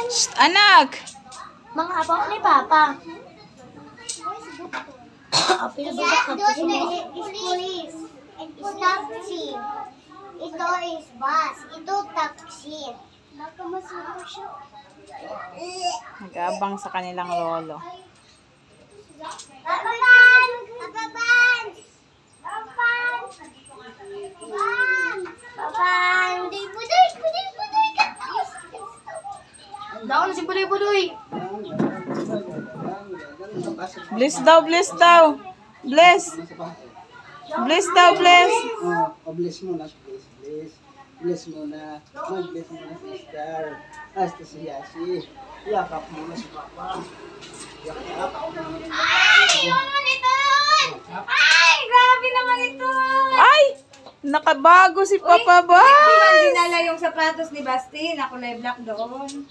Shh, anak! Mga apo ni Papa. Ito taxi. Ito is bus. Ito taxi. Nakamasuro siya. Nag-aabang sa kanilang lolo. Papan! Papan! Papan! Papan! Budoy! Budoy! Budoy! Daon si Budoy-Budoy. Bless daw, bless daw. Bless. Bless daw, bless. Bless muna, bless, bless. Bless muna. Mag-bless muna si Star. Hasta si Yashi. Yakap muna si Papa. Yakap. Ay! Naman ito! Ay! Grabe naman ito! Ay! Nakabago si Papa ba? Hindi dinala yung sapatos ni Basti na kulay black doon.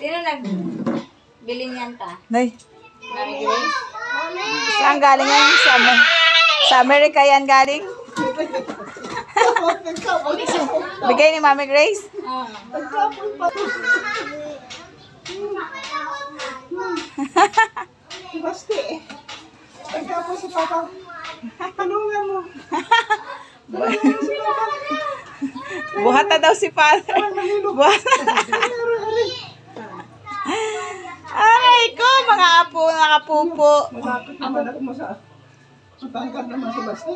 Sino nagbili niyan ta? Nay, Mami Grace? saan galing yan? Sa Amerika yan galing? Bigay ni Mami Grace? Basti. Pagkapos si Papa. Tanungan mo. Buhat na daw si Father. Buhat na. Aray ko, mga apo, nakapupo. Malapit naman ako mo sa... Matangkad naman si Basti.